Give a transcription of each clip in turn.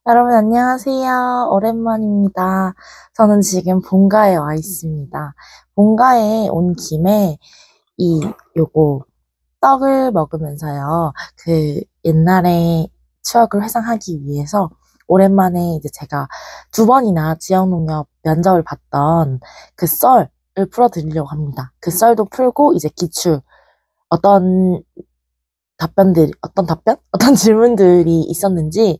여러분 안녕하세요. 오랜만입니다. 저는 지금 본가에 와 있습니다. 본가에 온 김에 이 요거 떡을 먹으면서요. 그 옛날에 추억을 회상하기 위해서 오랜만에 이제 제가 두 번이나 지역농협 면접을 봤던 그 썰을 풀어드리려고 합니다. 그 썰도 풀고 이제 기출 어떤 어떤 질문들이 있었는지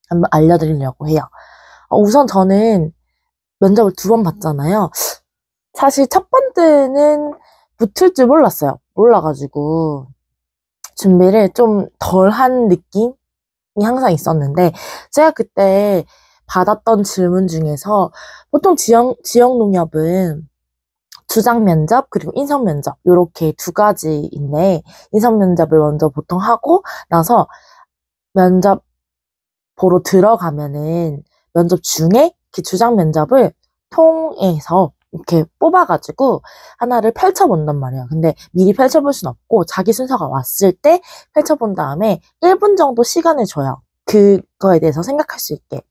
한번 알려드리려고 해요. 우선 저는 면접을 두 번 봤잖아요. 사실 첫 번째는 붙을 줄 몰랐어요. 몰라가지고 준비를 좀 덜 한 느낌이 항상 있었는데 제가 그때 받았던 질문 중에서 보통 지역 농협은 주장 면접 그리고 인성 면접 요렇게 두 가지인데 인성 면접을 먼저 보통 하고 나서 면접 보러 들어가면은 면접 중에 그 주장 면접을 통해서 이렇게 뽑아가지고 하나를 펼쳐본단 말이에요. 근데 미리 펼쳐볼 순 없고 자기 순서가 왔을 때 펼쳐본 다음에 1분 정도 시간을 줘요. 그거에 대해서 생각할 수 있게.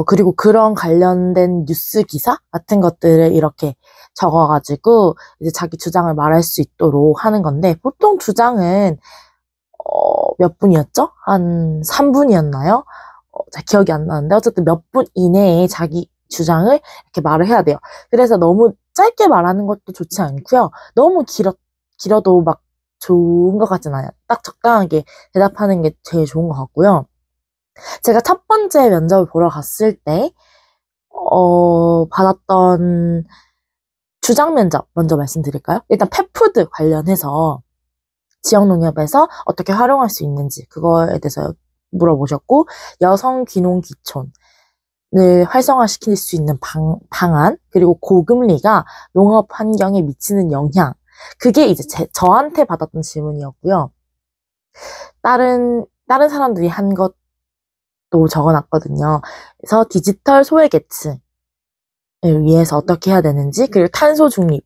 그리고 그런 관련된 뉴스 기사 같은 것들을 이렇게 적어가지고 이제 자기 주장을 말할 수 있도록 하는 건데 보통 주장은 몇 분이었죠? 한 3분이었나요? 잘 기억이 안 나는데 어쨌든 몇 분 이내에 자기 주장을 이렇게 말을 해야 돼요. 그래서 너무 짧게 말하는 것도 좋지 않고요. 너무 길어도 막 좋은 것 같진 않아요. 딱 적당하게 대답하는 게 제일 좋은 것 같고요. 제가 첫 번째 면접을 보러 갔을 때 받았던 주장 면접 먼저 말씀드릴까요? 일단 펫푸드 관련해서 지역농협에서 어떻게 활용할 수 있는지 그거에 대해서 물어보셨고 여성 귀농 귀촌을 활성화시킬 수 있는 방안 그리고 고금리가 농업 환경에 미치는 영향 그게 이제 저한테 받았던 질문이었고요. 다른 사람들이 한 것도 적어놨거든요. 그래서 디지털 소외계층을 위해서 어떻게 해야 되는지 그리고 탄소 중립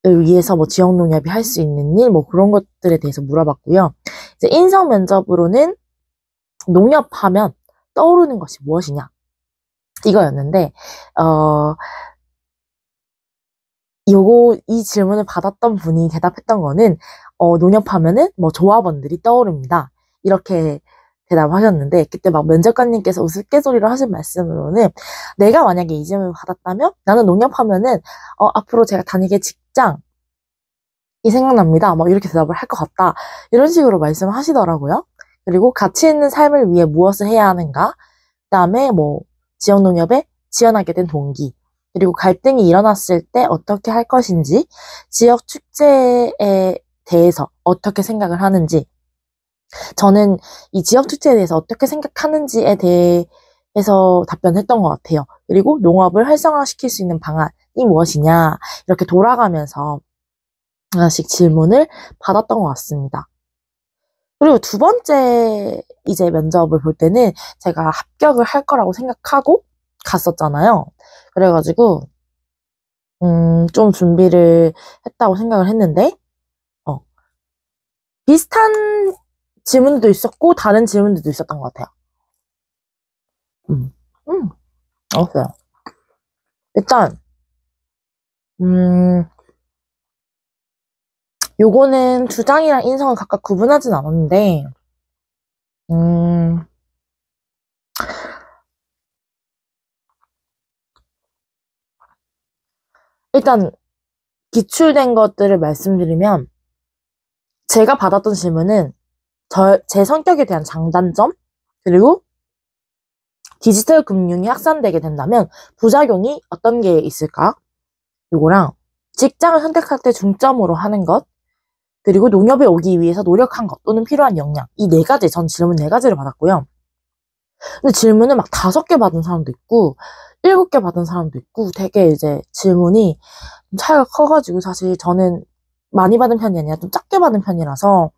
을 위해서 뭐 지역 농협이 할 수 있는 일, 뭐 그런 것들에 대해서 물어봤고요. 이제 인성 면접으로는 농협하면 떠오르는 것이 무엇이냐? 이거였는데, 어, 이 질문을 받았던 분이 대답했던 거는, 농협하면은 뭐 조합원들이 떠오릅니다. 이렇게 대답하셨는데, 그때 막 면접관님께서 우스갯소리로 하신 말씀으로는, 내가 만약에 이 질문을 받았다면, 나는 농협하면은, 앞으로 제가 다니게 직장, 이 생각납니다. 막 이렇게 대답을 할 것 같다. 이런 식으로 말씀하시더라고요. 그리고 가치 있는 삶을 위해 무엇을 해야 하는가? 그다음에 뭐 지역농협에 지원하게 된 동기, 그리고 갈등이 일어났을 때 어떻게 할 것인지, 지역 축제에 대해서 어떻게 생각을 하는지, 저는 이 지역 축제에 대해서 어떻게 생각하는지에 대해서 답변했던 것 같아요. 그리고 농업을 활성화시킬 수 있는 방안이 무엇이냐, 이렇게 돌아가면서 하나씩 질문을 받았던 것 같습니다. 그리고 두 번째 이제 면접을 볼 때는 제가 합격을 할 거라고 생각하고 갔었잖아요. 그래가지고, 좀 준비를 했다고 생각을 했는데, 어, 비슷한 질문도 있었고, 다른 질문들도 있었던 것 같아요. 음, 음, 알았어요. 일단, 음, 요거는 주장이랑 인성을 각각 구분하진 않았는데, 음, 일단, 기출된 것들을 말씀드리면, 제가 받았던 질문은 제 성격에 대한 장단점, 그리고 디지털 금융이 확산되게 된다면 부작용이 어떤 게 있을까? 요거랑 직장을 선택할 때 중점으로 하는 것, 그리고 농협에 오기 위해서 노력한 것 또는 필요한 역량. 이 네 가지, 전 질문 네 가지를 받았고요. 근데 질문을 막 5개 받은 사람도 있고, 7개 받은 사람도 있고, 되게 이제 질문이 좀 차이가 커가지고 사실 저는 많이 받은 편이 아니라 좀 작게 받은 편이라서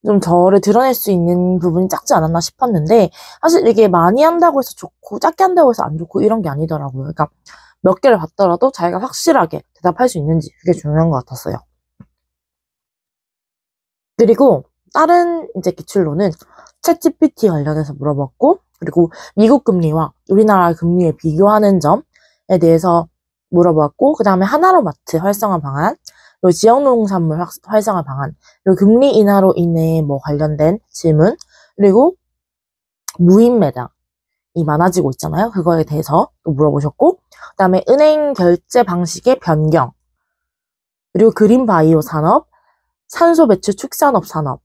좀 저를 드러낼 수 있는 부분이 작지 않았나 싶었는데 사실 이게 많이 한다고 해서 좋고 작게 한다고 해서 안 좋고 이런 게 아니더라고요. 그러니까 몇 개를 받더라도 자기가 확실하게 대답할 수 있는지 그게 중요한 것 같았어요. 그리고 다른 이제 기출로는 챗GPT 관련해서 물어봤고, 그리고 미국 금리와 우리나라 금리의 비교하는 점에 대해서 물어봤고, 그 다음에 하나로마트 활성화 방안, 그리고 지역농산물 활성화 방안, 그리고 금리 인하로 인해 뭐 관련된 질문, 그리고 무인 매장이 많아지고 있잖아요. 그거에 대해서 또 물어보셨고, 그 다음에 은행 결제 방식의 변경, 그리고 그린 바이오 산업, 산소 배출 축산업 산업,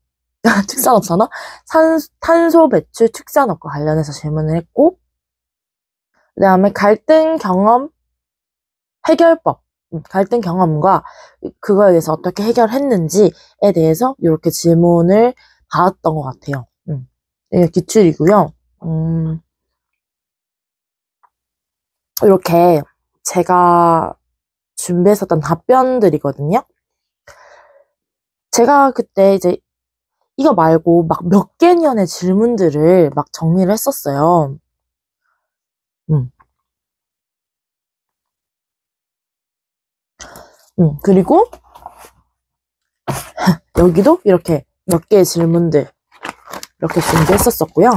축산업 산업, 탄소 배출 축산업과 관련해서 질문을 했고, 그 다음에 갈등 경험 해결법, 갈등 경험과 그거에 대해서 어떻게 해결했는지에 대해서 이렇게 질문을 받았던 것 같아요. 이게 기출이고요. 이렇게 제가 준비했었던 답변들이거든요. 제가 그때 이제 이거 말고 막 몇 개년의 질문들을 막 정리를 했었어요. 그리고 여기도 이렇게 몇 개의 질문들 이렇게 준비했었었고요.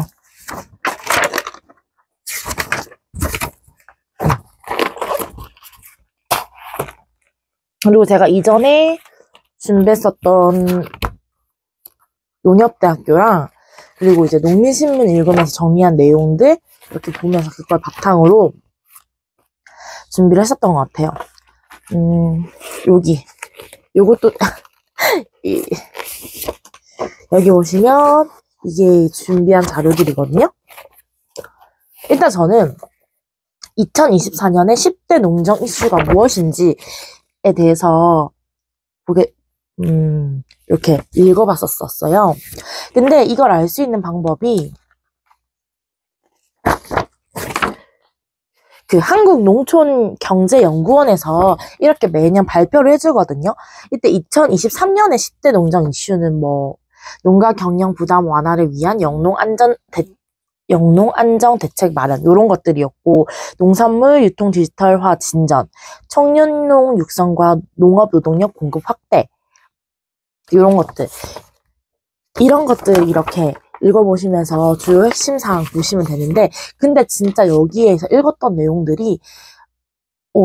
그리고 제가 이전에 준비했었던 농협대학교랑 그리고 이제 농민신문 읽으면서 정리한 내용들 이렇게 보면서 그걸 바탕으로 준비를 했었던 것 같아요. 요것도 여기 보시면 이게 준비한 자료들이거든요. 일단 저는 2024년의 10대 농정 이슈가 무엇인지에 대해서 이렇게 읽어봤었어요. 근데 이걸 알 수 있는 방법이 그 한국농촌경제연구원에서 이렇게 매년 발표를 해주거든요. 이때 2023년에 10대 농정 이슈는 뭐 농가 경영 부담 완화를 위한 영농 안정 대책 마련 이런 것들이었고, 농산물 유통 디지털화 진전, 청년농 육성과 농업 노동력 공급 확대 이런 것들 이렇게 읽어보시면서 주요 핵심 사항 보시면 되는데, 근데 진짜 여기에서 읽었던 내용들이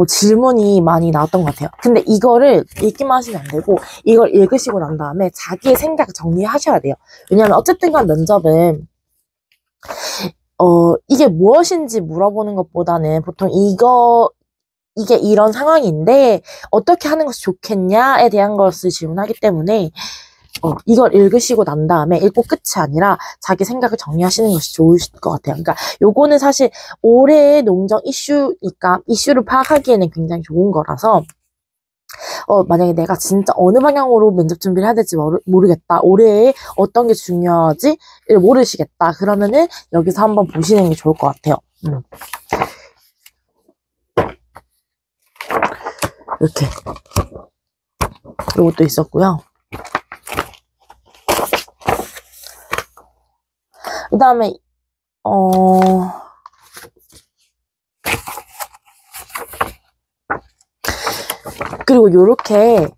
질문이 많이 나왔던 것 같아요. 근데 이거를 읽기만 하시면 안 되고 이걸 읽으시고 난 다음에 자기의 생각 정리하셔야 돼요. 왜냐하면 어쨌든 간 면접은 이게 무엇인지 물어보는 것보다는 보통 이게 이런 상황인데 어떻게 하는 것이 좋겠냐에 대한 것을 질문하기 때문에 이걸 읽으시고 난 다음에 읽고 끝이 아니라 자기 생각을 정리하시는 것이 좋을 것 같아요. 그러니까 요거는 사실 올해의 농정 이슈니까 이슈를 파악하기에는 굉장히 좋은 거라서 만약에 내가 진짜 어느 방향으로 면접 준비를 해야 될지 모르겠다. 올해에 어떤 게 중요하지? 모르시겠다. 그러면은 여기서 한번 보시는 게 좋을 것 같아요. 이렇게 이것도 있었고요. 그 다음에 그리고 요렇게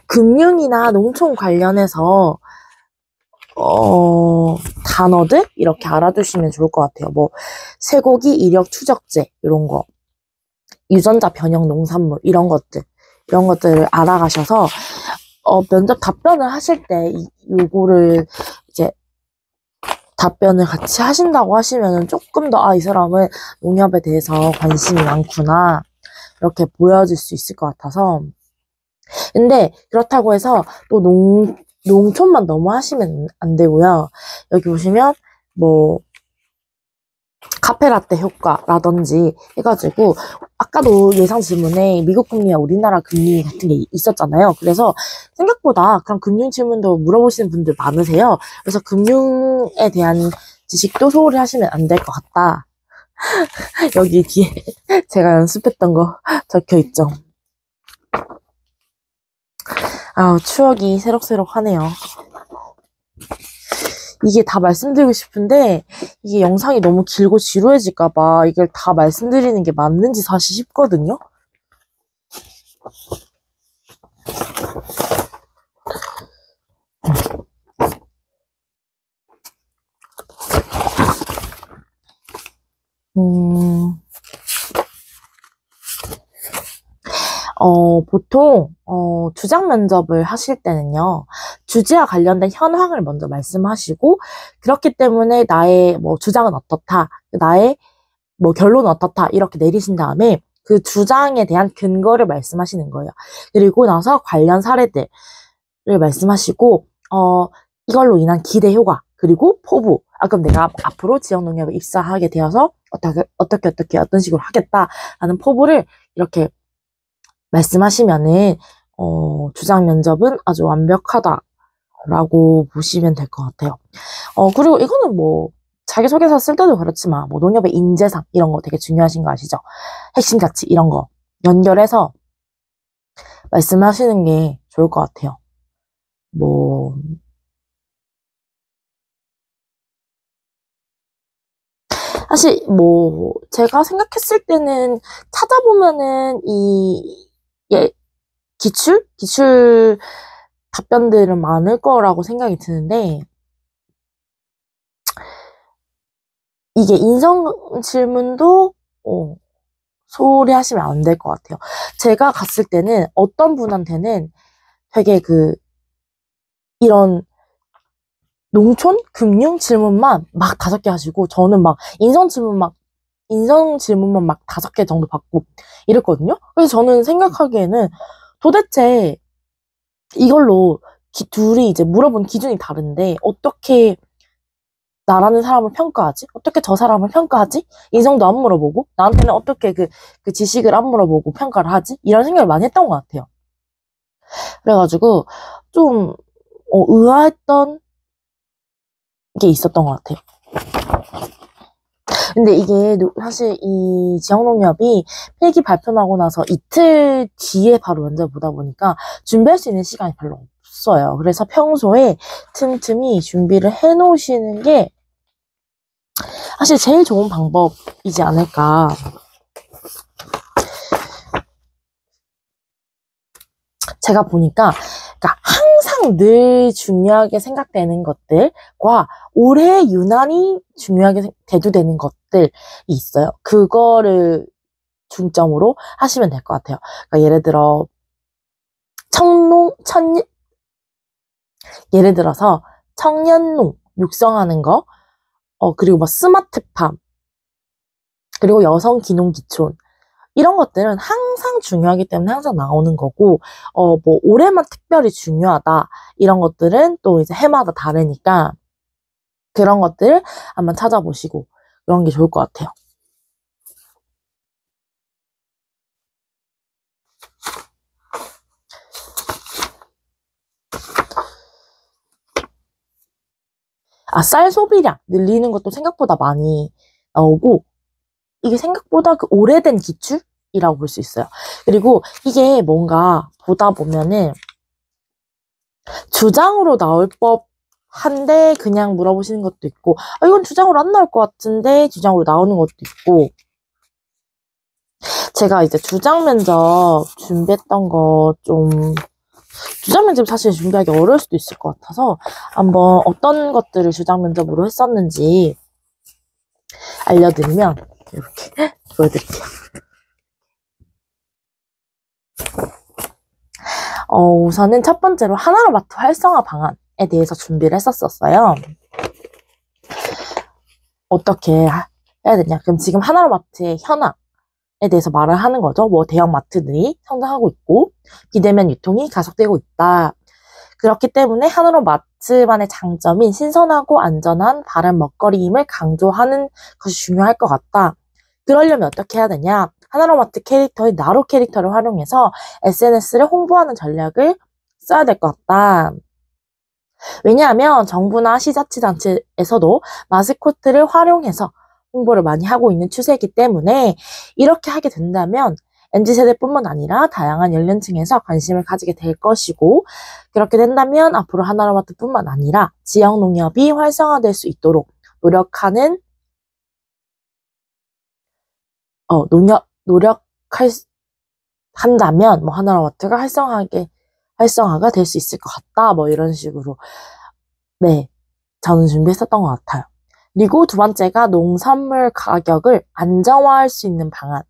금융이나 농촌 관련해서 단어들 이렇게 알아두시면 좋을 것 같아요. 뭐 쇠고기 이력 추적제 이런 거, 유전자 변형 농산물 이런 것들을 알아가셔서 면접 답변을 하실 때 요거를 이제 답변을 같이 하신다고 하시면은 조금 더 이 사람은 농협에 대해서 관심이 많구나 이렇게 보여질 수 있을 것 같아서. 근데 그렇다고 해서 또 농촌만 너무 하시면 안 되고요. 여기 보시면 뭐 카페라떼 효과라든지 해가지고 아까도 예상 질문에 미국 금리와 우리나라 금리 같은 게 있었잖아요. 그래서 생각보다 그런 금융 질문도 물어보시는 분들 많으세요. 그래서 금융에 대한 지식도 소홀히 하시면 안 될 것 같다. 여기 뒤에 제가 연습했던 거 적혀 있죠. 추억이 새록새록하네요. 이게 다 말씀드리고 싶은데 이게 영상이 너무 길고 지루해질까봐 이걸 다 말씀드리는 게 맞는지 사실 싶거든요. 음, 보통, 주장 면접을 하실 때는요, 주제와 관련된 현황을 먼저 말씀하시고, 그렇기 때문에 나의 뭐 주장은 어떻다, 나의 뭐 결론은 어떻다, 이렇게 내리신 다음에 그 주장에 대한 근거를 말씀하시는 거예요. 그리고 나서 관련 사례들을 말씀하시고, 이걸로 인한 기대 효과, 그리고 포부. 그럼 내가 앞으로 지역농협에 입사하게 되어서 어떤 식으로 하겠다라는 포부를 이렇게 말씀하시면은, 주장 면접은 아주 완벽하다라고 보시면 될 것 같아요. 그리고 이거는 뭐, 자기소개서 쓸 때도 그렇지만, 뭐, 농협의 인재상, 이런 거 되게 중요하신 거 아시죠? 핵심 가치, 이런 거 연결해서 말씀하시는 게 좋을 것 같아요. 뭐, 사실, 뭐, 제가 생각했을 때는 찾아보면은 예, 기출 답변들은 많을 거라고 생각이 드는데, 이게 인성 질문도, 소홀히 하시면 안 될 것 같아요. 제가 갔을 때는 어떤 분한테는 되게 이런 농촌 금융 질문만 막 5개 하시고, 저는 막 인성 질문만 막 5개 정도 받고 이랬거든요. 그래서 저는 생각하기에는 도대체 이걸로 둘이 이제 물어본 기준이 다른데 어떻게 나라는 사람을 평가하지? 어떻게 저 사람을 평가하지? 인성도 안 물어보고 나한테는 어떻게 그 지식을 안 물어보고 평가를 하지? 이런 생각을 많이 했던 것 같아요. 그래가지고 좀 의아했던 게 있었던 것 같아요. 근데 이게 사실 이 지역농협이 필기 발표나고 나서 이틀 뒤에 바로 면접 보다 보니까 준비할 수 있는 시간이 별로 없어요. 그래서 평소에 틈틈이 준비를 해 놓으시는 게 사실 제일 좋은 방법이지 않을까. 제가 보니까 그러니까 항상 늘 중요하게 생각되는 것들과 올해 유난히 중요하게 대두되는 것들이 있어요. 그거를 중점으로 하시면 될 것 같아요. 그러니까 예를 들어서 청년농 육성하는 거, 그리고 뭐 스마트팜, 그리고 여성 기농 기촌, 이런 것들은 항상 중요하기 때문에 항상 나오는 거고, 뭐, 올해만 특별히 중요하다. 이런 것들은 또 이제 해마다 다르니까, 그런 것들을 한번 찾아보시고, 그런 게 좋을 것 같아요. 쌀 소비량 늘리는 것도 생각보다 많이 나오고, 이게 생각보다 오래된 기출이라고 볼 수 있어요. 그리고 이게 뭔가 보다 보면은, 주장으로 나올 법한데 그냥 물어보시는 것도 있고, 이건 주장으로 안 나올 것 같은데 주장으로 나오는 것도 있고, 제가 이제 주장 면접 준비했던 거 주장 면접 사실 준비하기 어려울 수도 있을 것 같아서 한번 어떤 것들을 주장 면접으로 했었는지 알려드리면 이렇게 보여드릴게요. 우선은 첫 번째로 하나로마트 활성화 방안에 대해서 준비를 했었어요. 어떻게 해야 되냐? 그럼 지금 하나로마트의 현황에 대해서 말을 하는 거죠. 뭐 대형마트들이 성장하고 있고 비대면 유통이 가속되고 있다. 그렇기 때문에 하나로마트만의 장점인 신선하고 안전한 바른 먹거리임을 강조하는 것이 중요할 것 같다. 그러려면 어떻게 해야 되냐? 하나로마트 캐릭터의 나로 캐릭터를 활용해서 SNS를 홍보하는 전략을 써야 될 것 같다. 왜냐하면 정부나 시자치단체에서도 마스코트를 활용해서 홍보를 많이 하고 있는 추세이기 때문에 이렇게 하게 된다면 MZ세대뿐만 아니라 다양한 연령층에서 관심을 가지게 될 것이고, 그렇게 된다면 앞으로 하나로마트뿐만 아니라 지역 농협이 활성화될 수 있도록 한다면 뭐 하나로마트가 활성화가 될 수 있을 것 같다. 뭐 이런 식으로 네, 저는 준비했었던 것 같아요. 그리고 두 번째가 농산물 가격을 안정화할 수 있는 방안.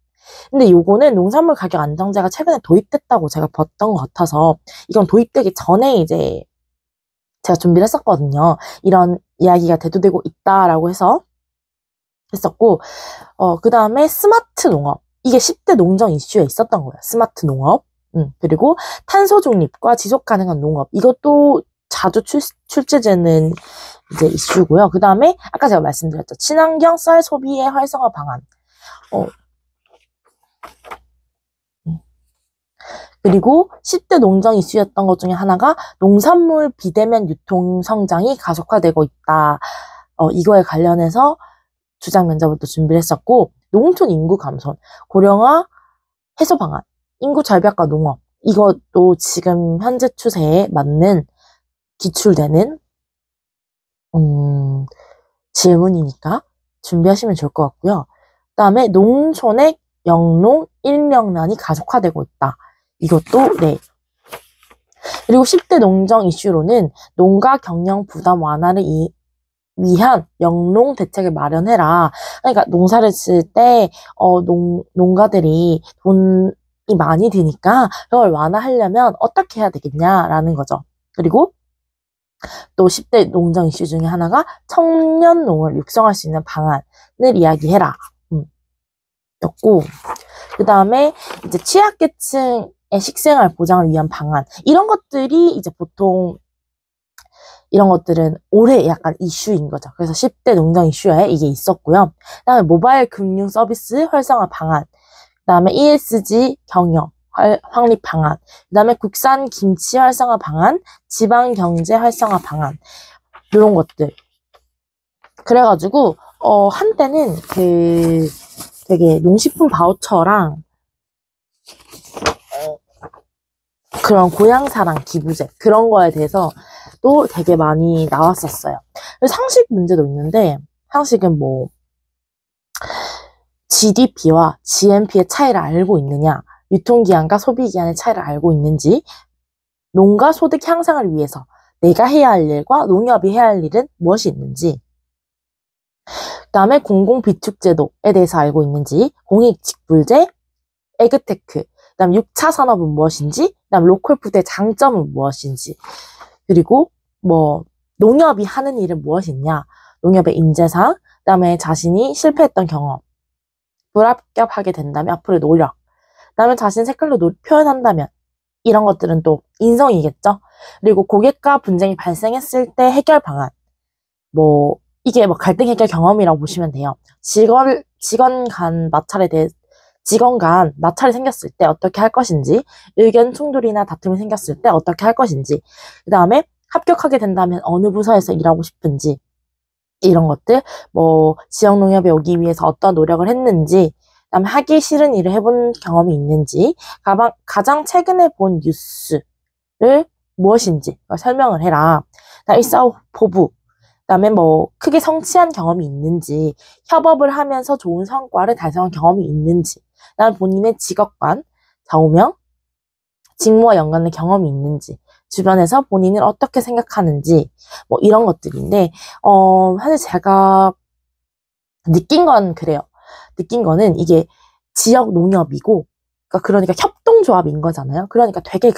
근데 요거는 농산물 가격 안정제가 최근에 도입됐다고 제가 봤던 것 같아서 이건 도입되기 전에 이제 제가 준비를 했었거든요. 이런 이야기가 대두되고 있다라고 해서 했었고, 그 다음에 스마트 농업. 이게 10대 농정 이슈에 있었던 거예요. 스마트 농업. 그리고 탄소 중립과 지속 가능한 농업. 이것도 자주 출제되는 이제 이슈고요. 그 다음에 아까 제가 말씀드렸죠. 친환경 쌀 소비의 활성화 방안. 그리고 10대 농정 이슈였던 것 중에 하나가 농산물 비대면 유통 성장이 가속화되고 있다. 이거에 관련해서 주장 면접을 또 준비를 했었고, 농촌 인구 감소, 고령화 해소 방안, 인구 절벽과 농업. 이것도 지금 현재 추세에 맞는 기출되는 질문이니까 준비하시면 좋을 것 같고요. 그 다음에 농촌의 영농 일명난이 가속화되고 있다. 이것도 네. 그리고 10대 농정 이슈로는 농가 경영 부담 완화를 위한 영농 대책을 마련해라. 그러니까 농사를 지을 때 농가들이 돈이 많이 드니까 그걸 완화하려면 어떻게 해야 되겠냐라는 거죠. 그리고 또 10대 농정 이슈 중에 하나가 청년농을 육성할 수 있는 방안을 이야기해라. 였고, 그 다음에 이제 취약계층의 식생활 보장을 위한 방안. 이런 것들이 이제 보통 이런 것들은 올해 약간 이슈인 거죠. 그래서 10대 농정 이슈에 이게 있었고요. 그 다음에 모바일 금융 서비스 활성화 방안. 그 다음에 ESG 경영 확립 방안. 그 다음에 국산 김치 활성화 방안, 지방 경제 활성화 방안. 이런 것들. 그래가지고, 한때는 되게 농식품 바우처랑 그런 고향사랑 기부제 그런 거에 대해서 또 되게 많이 나왔었어요. 상식 문제도 있는데 상식은 뭐 GDP와 GNP의 차이를 알고 있느냐, 유통기한과 소비기한의 차이를 알고 있는지, 농가 소득 향상을 위해서 내가 해야 할 일과 농협이 해야 할 일은 무엇이 있는지, 그 다음에 공공비축제도에 대해서 알고 있는지, 공익직불제, 에그테크, 그 다음 6차 산업은 무엇인지, 그 다음 로컬푸드의 장점은 무엇인지, 그리고 뭐 농협이 하는 일은 무엇이냐, 농협의 인재상, 그 다음에 자신이 실패했던 경험, 불합격하게 된다면 앞으로의 노력, 그 다음에 자신 색깔로 표현한다면 이런 것들은 또 인성이겠죠. 그리고 고객과 분쟁이 발생했을 때 해결 방안, 뭐 이게 뭐 갈등 해결 경험이라고 보시면 돼요. 직원 간 마찰이 생겼을 때 어떻게 할 것인지, 의견 충돌이나 다툼이 생겼을 때 어떻게 할 것인지, 그 다음에 합격하게 된다면 어느 부서에서 일하고 싶은지, 이런 것들, 뭐 지역 농협에 오기 위해서 어떤 노력을 했는지, 그 다음에 하기 싫은 일을 해본 경험이 있는지, 가장 최근에 본 뉴스를 무엇인지 설명을 해라. 일사후보부, 그 다음에 뭐 크게 성취한 경험이 있는지, 협업을 하면서 좋은 성과를 달성한 경험이 있는지, 그 다음에 본인의 직업관, 좌우명, 직무와 연관된 경험이 있는지, 주변에서 본인을 어떻게 생각하는지, 뭐 이런 것들인데, 사실 제가 느낀 건 그래요. 느낀 거는 이게 지역 농협이고, 그러니까 협동조합인 거잖아요. 그러니까 되게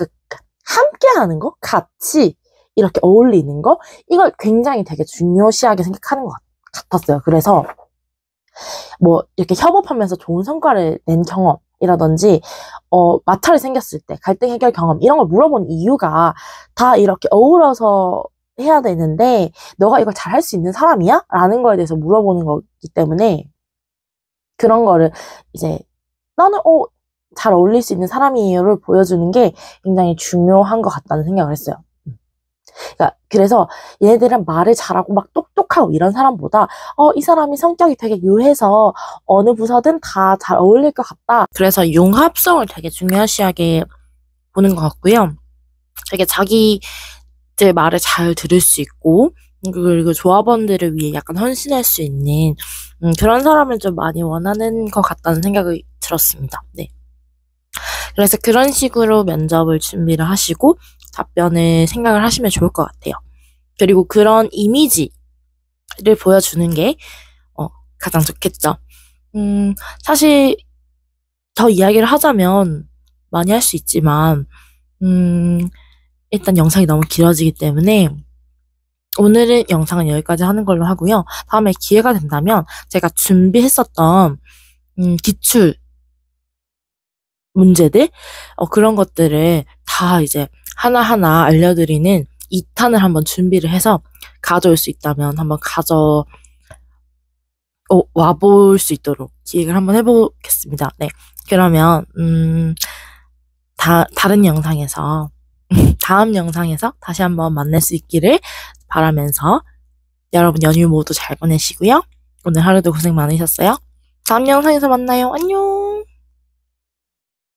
함께 하는 거, 같이 이렇게 어울리는 거, 이걸 굉장히 되게 중요시하게 생각하는 것 같았어요. 그래서 뭐 이렇게 협업하면서 좋은 성과를 낸 경험이라든지 마찰이 생겼을 때 갈등 해결 경험 이런 걸 물어본 이유가 다 이렇게 어우러서 해야 되는데 너가 이걸 잘할 수 있는 사람이야? 라는 거에 대해서 물어보는 거기 때문에 그런 거를 이제 나는 잘 어울릴 수 있는 사람이에요를 보여주는 게 굉장히 중요한 것 같다는 생각을 했어요. 그래서 얘네들은 말을 잘하고 막 똑똑하고 이런 사람보다 이 사람이 성격이 되게 유해서 어느 부서든 다 잘 어울릴 것 같다. 그래서 융합성을 되게 중요시하게 보는 것 같고요. 되게 자기들 말을 잘 들을 수 있고 그리고 조합원들을 위해 약간 헌신할 수 있는 그런 사람을 좀 많이 원하는 것 같다는 생각이 들었습니다. 네. 그래서 그런 식으로 면접을 준비를 하시고 답변을 생각을 하시면 좋을 것 같아요. 그리고 그런 이미지를 보여주는 게 가장 좋겠죠. 사실 더 이야기를 하자면 많이 할 수 있지만 일단 영상이 너무 길어지기 때문에 오늘은 영상은 여기까지 하는 걸로 하고요. 다음에 기회가 된다면 제가 준비했었던 기출 문제들 그런 것들을 다 이제 하나하나 알려드리는 2탄을 한번 준비를 해서 가져올 수 있다면 한번 와볼 수 있도록 기획을 한번 해보겠습니다. 네. 그러면 다른 영상에서 다음 영상에서 다시 한번 만날 수 있기를 바라면서 여러분 연휴 모두 잘 보내시고요. 오늘 하루도 고생 많으셨어요. 다음 영상에서 만나요. 안녕.